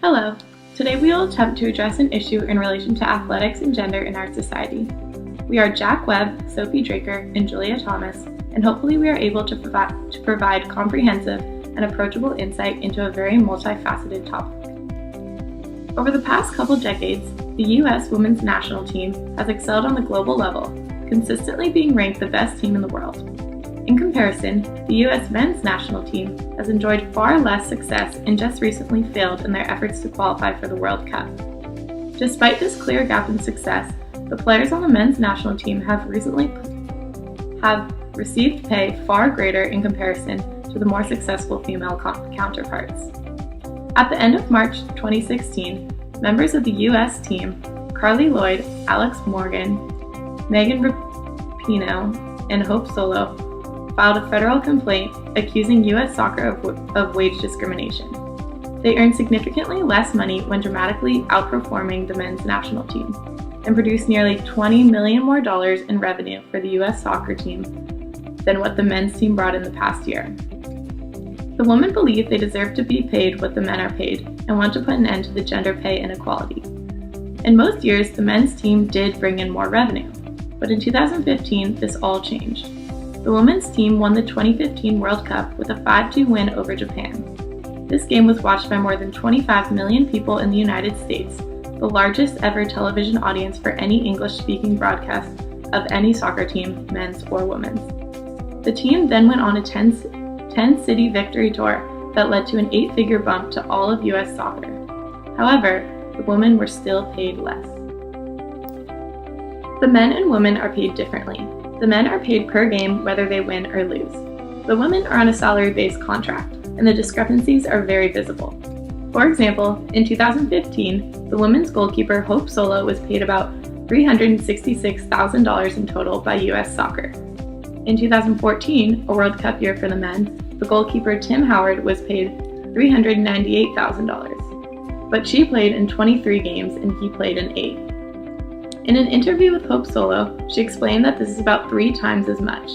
Hello. Today we will attempt to address an issue in relation to athletics and gender in our society. We are Jack Webb, Sophie Dracker, and Julia Thomas, and hopefully we are able to provide comprehensive and approachable insight into a very multifaceted topic. Over the past couple decades, the U.S. women's national team has excelled on the global level, consistently being ranked the best team in the world. In comparison, the U.S. men's national team has enjoyed far less success and just recently failed in their efforts to qualify for the World Cup. Despite this clear gap in success, the players on the men's national team have received pay far greater in comparison to the more successful female counterparts. At the end of March 2016, members of the U.S. team, Carly Lloyd, Alex Morgan, Megan Rapinoe, and Hope Solo, filed a federal complaint accusing U.S. soccer of wage discrimination. They earned significantly less money when dramatically outperforming the men's national team, and produced nearly $20 million more in revenue for the U.S. soccer team than what the men's team brought in the past year. The women believe they deserve to be paid what the men are paid and want to put an end to the gender pay inequality. In most years, the men's team did bring in more revenue, but in 2015, this all changed. The women's team won the 2015 World Cup with a 5-2 win over Japan. This game was watched by more than 25 million people in the United States, the largest ever television audience for any English-speaking broadcast of any soccer team, men's or women's. The team then went on a 10-city victory tour that led to an 8-figure bump to all of U.S. soccer. However, the women were still paid less. The men and women are paid differently. The men are paid per game whether they win or lose. The women are on a salary-based contract, and the discrepancies are very visible. For example, in 2015, the women's goalkeeper Hope Solo was paid about $366,000 in total by U.S. Soccer. In 2014, a World Cup year for the men, the goalkeeper Tim Howard was paid $398,000, but she played in 23 games and he played in 8. In an interview with Hope Solo, she explained that this is about 3 times as much.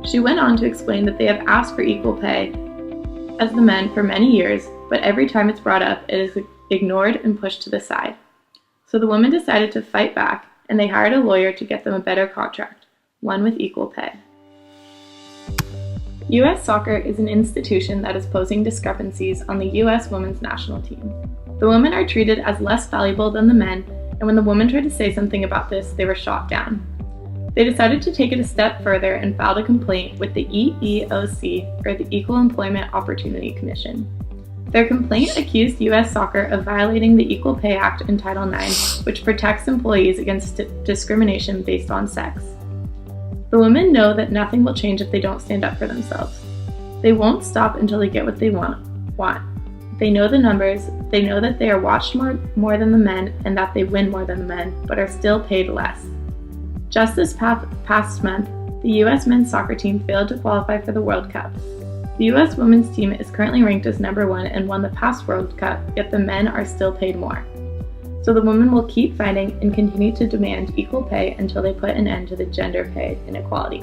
She went on to explain that they have asked for equal pay as the men for many years, but every time it's brought up, it is ignored and pushed to the side. So the women decided to fight back, and they hired a lawyer to get them a better contract, one with equal pay. U.S. Soccer is an institution that is posing discrepancies on the U.S. women's national team. The women are treated as less valuable than the men, and when the women tried to say something about this, they were shot down. They decided to take it a step further and filed a complaint with the EEOC, or the Equal Employment Opportunity Commission. Their complaint accused U.S. Soccer of violating the Equal Pay Act in Title IX, which protects employees against discrimination based on sex. The women know that nothing will change if they don't stand up for themselves. They won't stop until they get what they want. They know the numbers, they know that they are watched more than the men and that they win more than the men, but are still paid less. Just this past month, the U.S. men's soccer team failed to qualify for the World Cup. The U.S. women's team is currently ranked as number 1 and won the past World Cup, yet the men are still paid more. So the women will keep fighting and continue to demand equal pay until they put an end to the gender pay inequality.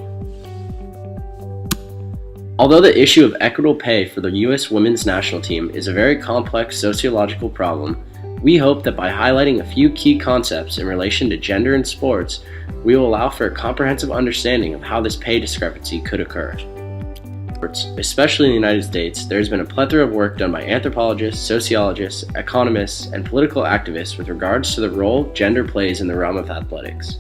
Although the issue of equitable pay for the U.S. women's national team is a very complex sociological problem, we hope that by highlighting a few key concepts in relation to gender in sports, we will allow for a comprehensive understanding of how this pay discrepancy could occur. Especially in the United States, there has been a plethora of work done by anthropologists, sociologists, economists, and political activists with regards to the role gender plays in the realm of athletics.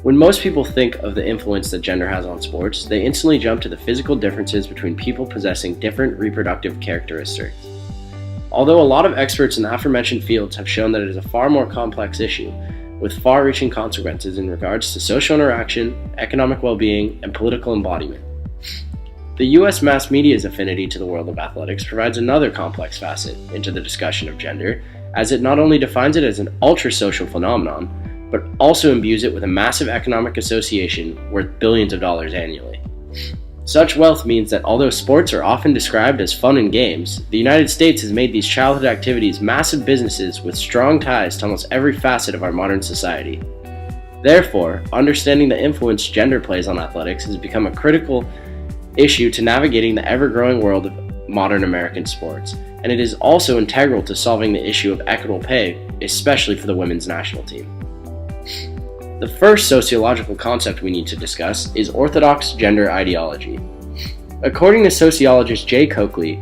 When most people think of the influence that gender has on sports, they instantly jump to the physical differences between people possessing different reproductive characteristics. Although a lot of experts in the aforementioned fields have shown that it is a far more complex issue, with far-reaching consequences in regards to social interaction, economic well-being, and political embodiment. The U.S. mass media's affinity to the world of athletics provides another complex facet into the discussion of gender, as it not only defines it as an ultra-social phenomenon, but also imbues it with a massive economic association worth billions of dollars annually. Such wealth means that although sports are often described as fun and games, the United States has made these childhood activities massive businesses with strong ties to almost every facet of our modern society. Therefore, understanding the influence gender plays on athletics has become a critical issue to navigating the ever-growing world of modern American sports, and it is also integral to solving the issue of equitable pay, especially for the women's national team. The first sociological concept we need to discuss is orthodox gender ideology. According to sociologist Jay Coakley,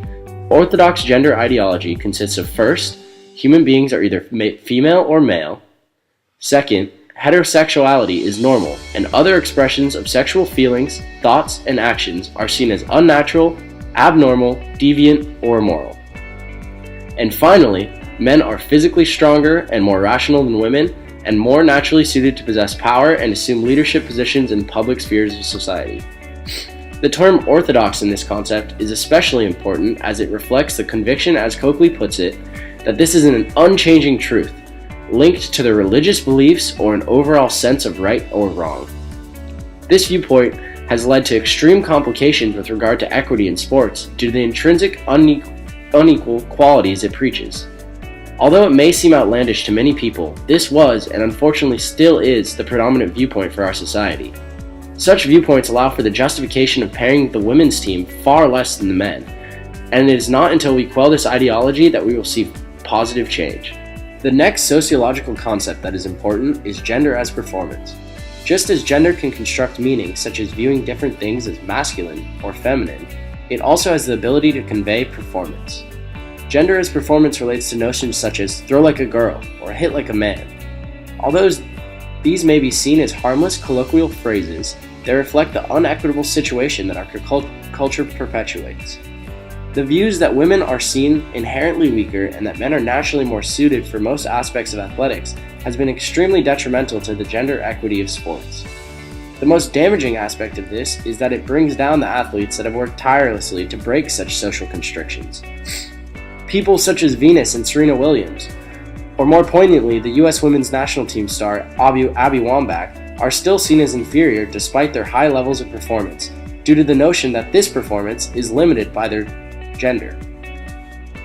orthodox gender ideology consists of first, human beings are either female or male. Second, heterosexuality is normal, and other expressions of sexual feelings, thoughts, and actions are seen as unnatural, abnormal, deviant, or immoral. And finally, men are physically stronger and more rational than women, and more naturally suited to possess power and assume leadership positions in public spheres of society. The term orthodox in this concept is especially important as it reflects the conviction, as Coakley puts it, that this is an unchanging truth, linked to their religious beliefs or an overall sense of right or wrong. This viewpoint has led to extreme complications with regard to equity in sports due to the intrinsic unequal qualities it preaches. Although it may seem outlandish to many people, this was, and unfortunately still is, the predominant viewpoint for our society. Such viewpoints allow for the justification of paying the women's team far less than the men, and it is not until we quell this ideology that we will see positive change. The next sociological concept that is important is gender as performance. Just as gender can construct meaning, such as viewing different things as masculine or feminine, it also has the ability to convey performance. Gender as performance relates to notions such as throw like a girl or hit like a man. Although these may be seen as harmless colloquial phrases, they reflect the unequitable situation that our culture perpetuates. The views that women are seen inherently weaker and that men are naturally more suited for most aspects of athletics has been extremely detrimental to the gender equity of sports. The most damaging aspect of this is that it brings down the athletes that have worked tirelessly to break such social constrictions. People such as Venus and Serena Williams, or more poignantly, the U.S. women's national team star Abby Wambach, are still seen as inferior despite their high levels of performance, due to the notion that this performance is limited by their gender.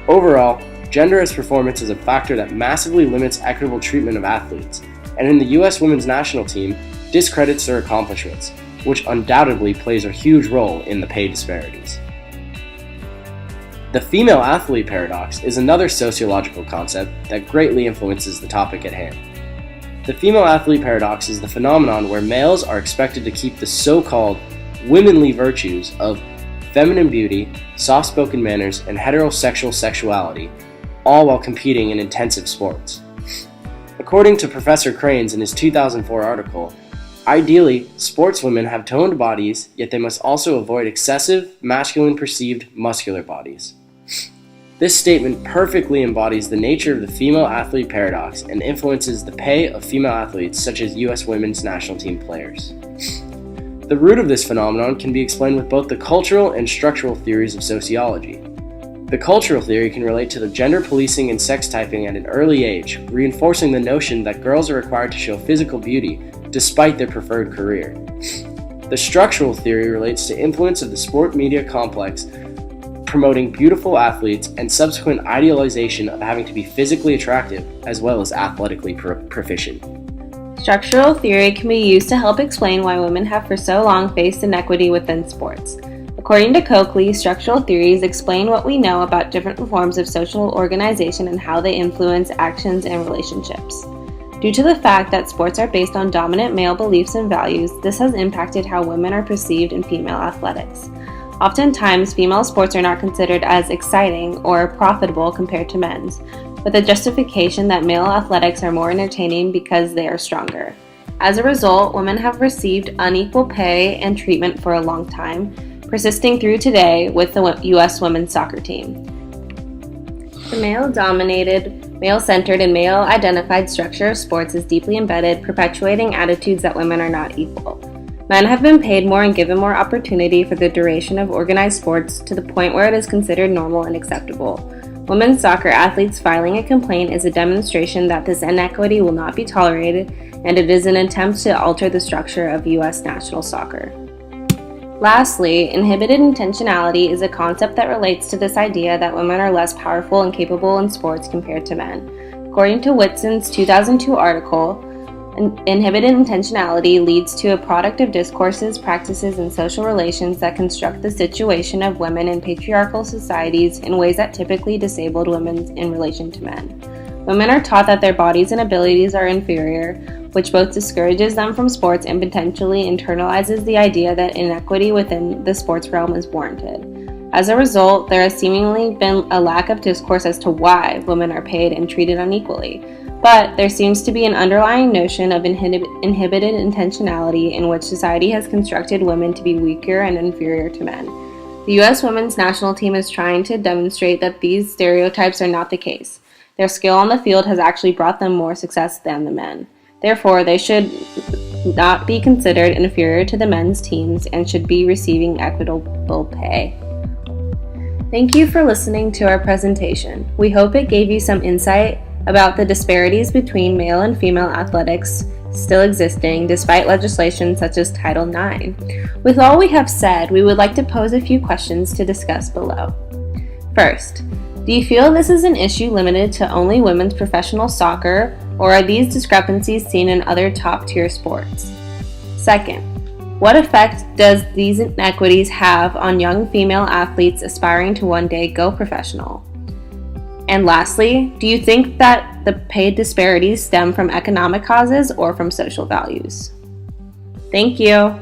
Overall, gender as performance is a factor that massively limits equitable treatment of athletes, and in the U.S. women's national team, discredits their accomplishments, which undoubtedly plays a huge role in the pay disparities. The female athlete paradox is another sociological concept that greatly influences the topic at hand. The female athlete paradox is the phenomenon where males are expected to keep the so-called womanly virtues of feminine beauty, soft-spoken manners, and heterosexual sexuality, all while competing in intensive sports. According to Professor Cranes in his 2004 article, ideally, sportswomen have toned bodies, yet they must also avoid excessive, masculine perceived muscular bodies. This statement perfectly embodies the nature of the female athlete paradox and influences the pay of female athletes such as U.S. women's national team players. The root of this phenomenon can be explained with both the cultural and structural theories of sociology. The cultural theory can relate to the gender policing and sex typing at an early age, reinforcing the notion that girls are required to show physical beauty despite their preferred career. The structural theory relates to influence of the sport media complex, promoting beautiful athletes and subsequent idealization of having to be physically attractive as well as athletically proficient. Structural theory can be used to help explain why women have for so long faced inequity within sports. According to Coakley, structural theories explain what we know about different forms of social organization and how they influence actions and relationships. Due to the fact that sports are based on dominant male beliefs and values, this has impacted how women are perceived in female athletics. Oftentimes, female sports are not considered as exciting or profitable compared to men's, with the justification that male athletics are more entertaining because they are stronger. As a result, women have received unequal pay and treatment for a long time, persisting through today with the U.S. women's soccer team. The male-dominated, male-centered, and male-identified structure of sports is deeply embedded, perpetuating attitudes that women are not equal. Men have been paid more and given more opportunity for the duration of organized sports to the point where it is considered normal and acceptable. Women's soccer athletes filing a complaint is a demonstration that this inequity will not be tolerated, and it is an attempt to alter the structure of U.S. national soccer. Lastly, inhibited intentionality is a concept that relates to this idea that women are less powerful and capable in sports compared to men. According to Whitson's 2002 article, Inhibited intentionality leads to a product of discourses, practices, and social relations that construct the situation of women in patriarchal societies in ways that typically disabled women in relation to men. Women are taught that their bodies and abilities are inferior, which both discourages them from sports and potentially internalizes the idea that inequity within the sports realm is warranted. As a result, there has seemingly been a lack of discourse as to why women are paid and treated unequally. But there seems to be an underlying notion of inhibited intentionality in which society has constructed women to be weaker and inferior to men. The U.S. women's national team is trying to demonstrate that these stereotypes are not the case. Their skill on the field has actually brought them more success than the men. Therefore, they should not be considered inferior to the men's teams and should be receiving equitable pay. Thank you for listening to our presentation. We hope it gave you some insight about the disparities between male and female athletics still existing despite legislation such as Title IX. With all we have said, we would like to pose a few questions to discuss below. First, do you feel this is an issue limited to only women's professional soccer, or are these discrepancies seen in other top-tier sports? Second, what effect does these inequities have on young female athletes aspiring to one day go professional? And lastly, do you think that the pay disparities stem from economic causes or from social values? Thank you.